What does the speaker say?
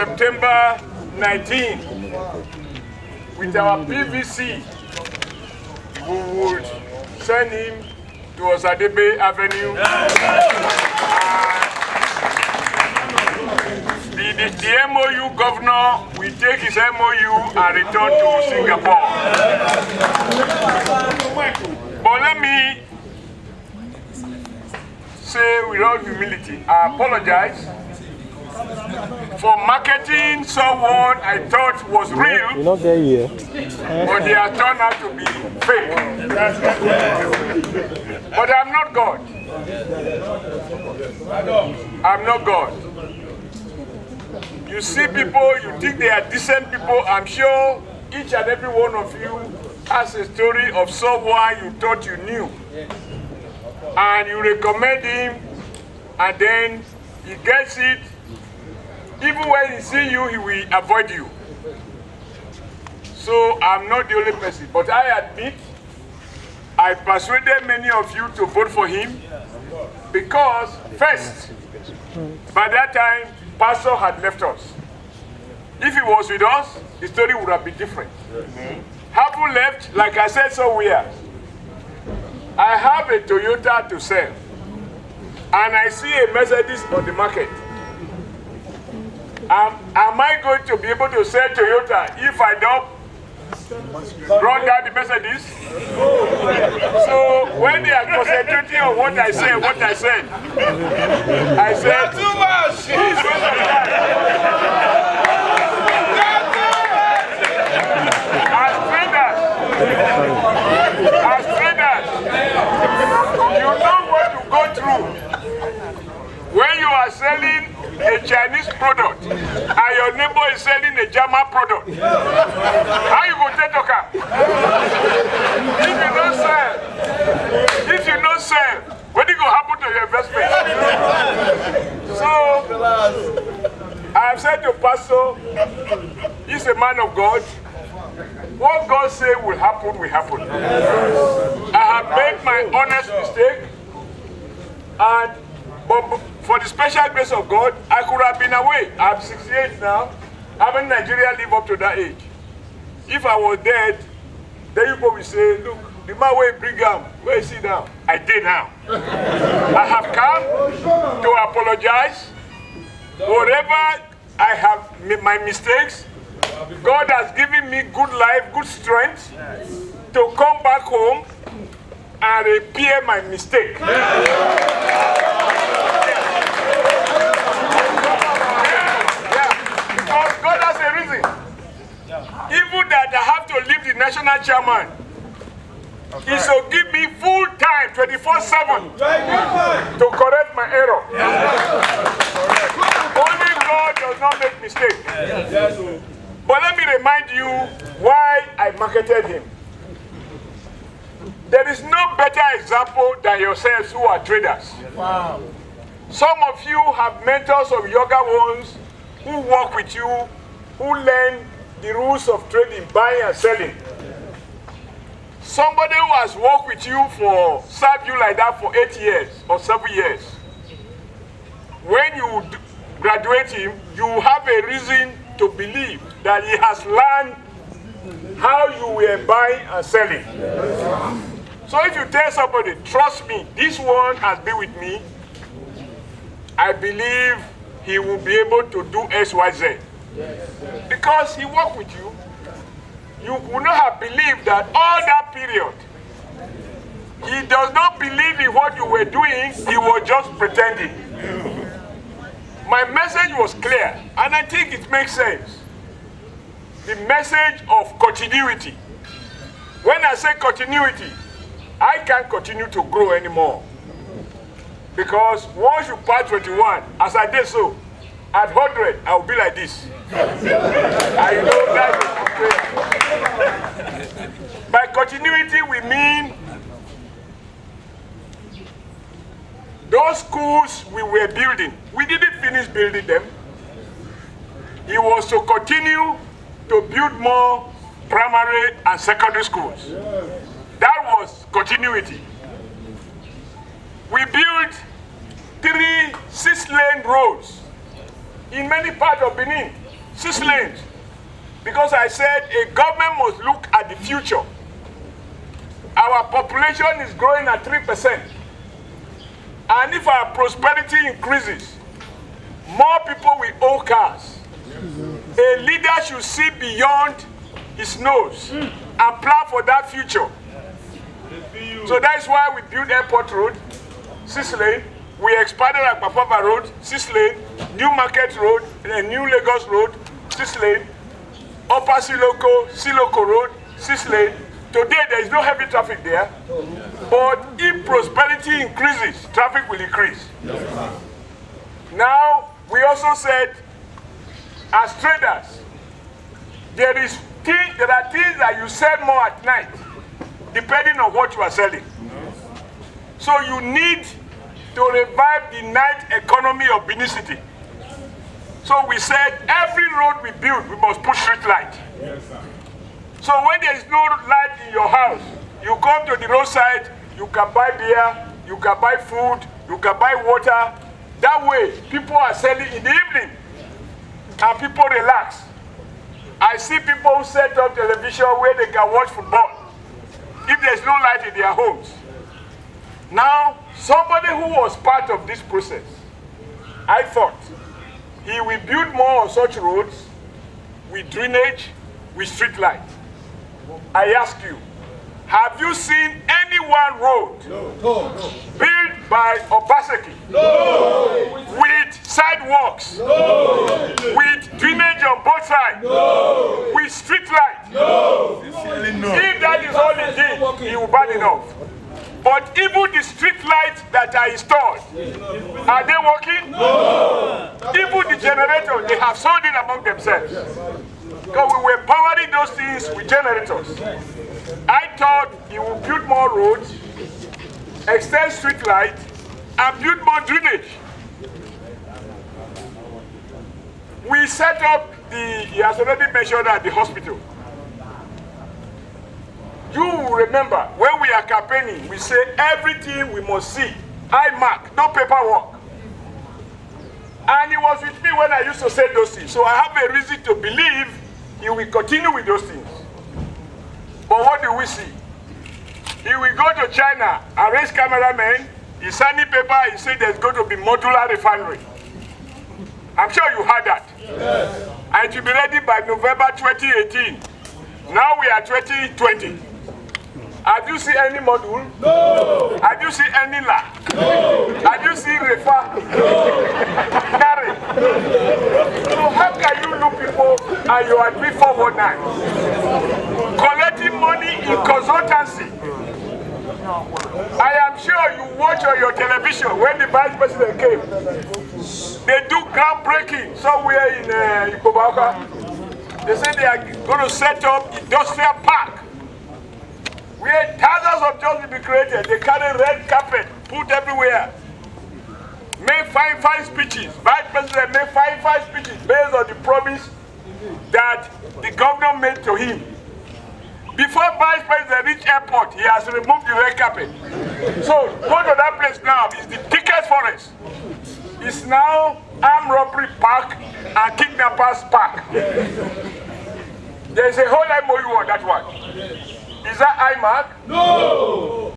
September 19, with our PVC, we would send him to Osadebe Avenue. The MOU governor will take his MOU and return to Singapore. But let me say with all humility, I apologize for marketing someone I thought was real, you're not there yet. but they have turned out to be fake. But I'm not God. I'm not God. You see people, you think they are decent people. I'm sure each and every one of you has a story of someone you thought you knew. And you recommend him, and then he gets it. Even when he sees you, he will avoid you. So I'm not the only person, but I admit I persuaded many of you to vote for him because first, by that time, Pastor had left us. If he was with us, the story would have been different. Having left, like I said somewhere, I have a Toyota to sell, and I see a Mercedes on the market. Am I going to be able to sell Toyota if I don't run down the Mercedes? So when they are concentrating on what I said, I said, too much. As traders, you know what you go through when you are selling a Chinese product and your neighbor is selling a German product. How you go take to come? If you don't sell, what is going to happen to your investment? So, I have said to Pastor, he's a man of God. What God says will happen, will happen. I have made my honest mistake, and but for the special grace of God, I could have been away. I'm 68 now. Haven't Nigeria live up to that age? If I was dead, then people will say, look, the man will bring him. Where is he now? I did now. I have come to apologize. Whatever I have made my mistakes, God has given me good life, good strength to come back home and repair my mistake. Because God has a reason. Even that I have to leave the national chairman, he shall give me full time, 24/7, to correct my error. Only God does not make mistakes. But let me remind you why I marketed him. There is no better example than yourselves who are traders. Wow. Some of you have mentors of younger ones who work with you, who learn the rules of trading, buying and selling. Somebody who has worked with you served you like that for 8 years or 7 years. When you graduate him, you have a reason to believe that he has learned how you were buying and selling. So if you tell somebody, trust me, this one has been with me, I believe he will be able to do X, Y, Z. Because he worked with you, you would not have believed that all that period, he does not believe in what you were doing, he was just pretending. My message was clear, and I think it makes sense. The message of continuity. When I say continuity, I can't continue to grow anymore. Because once you pass 21, as I did so, at 100, I will be like this. I know that. By continuity, we mean those schools we were building. We didn't finish building them. It was to continue to build more primary and secondary schools. That was continuity. We built 3 6-lane roads in many parts of Benin. 6 lanes. Because I said a government must look at the future. Our population is growing at 3%. And if our prosperity increases, more people will own cars. A leader should see beyond his nose and plan for that future. So that's why we built Airport Road, 6 lane. We expanded Akpapapa Road, 6 lane. New Market Road, and New Lagos Road, 6 lane. Upper Siloko Road, 6 lane. Today there is no heavy traffic there. But if prosperity increases, traffic will increase. Now, we also said, as traders, there are things that you sell more at night, depending on what you are selling. So you need to revive the night economy of Benin City. So we said every road we build, we must put street light. Yes, sir. So when there is no light in your house, you come to the roadside, you can buy beer, you can buy food, you can buy water. That way, people are selling in the evening, and people relax. I see people who set up television where they can watch football if there's no light in their homes. Now, somebody who was part of this process, I thought he will build more of such roads with drainage, with street light. I ask you, have you seen any one road built by Obaseki with sidewalks, with drainage on both sides, with street light? If that is all he did, he will bad enough. But even the street lights that are installed, are they working? No. Even the generators, they have sold it among themselves. Because we were powering those things with generators. I thought he would build more roads, extend street light, and build more drainage. We set up he has already mentioned at the hospital. You remember, when we are campaigning, we say everything we must see. I mark, no paperwork. And he was with me when I used to say those things. So I have a reason to believe he will continue with those things. But what do we see? He will go to China, arrange cameramen, he's signing paper, he said there's going to be modular refinery. I'm sure you heard that. Yes. And it will be ready by November 2018. Now we are 2020. Have you seen any module? No. Have you seen any lab? No. Have you seen refa? No. So how can you look people and you are doing 419? Collecting money in consultancy. I am sure you watch on your television when the vice president came. They do groundbreaking somewhere in Ikobauka. They say they are going to set up industrial park where thousands of jobs will be created. They carry red carpet, put everywhere. Make fine speeches. Vice President made fine speeches based on the promise that the governor made to him. Before Vice President reached airport, he has removed the red carpet. So go to that place now. It's the thickest forest. It's now armed robbery park and kidnappers park. There is a whole MOU on that one. Is that IMAC? No!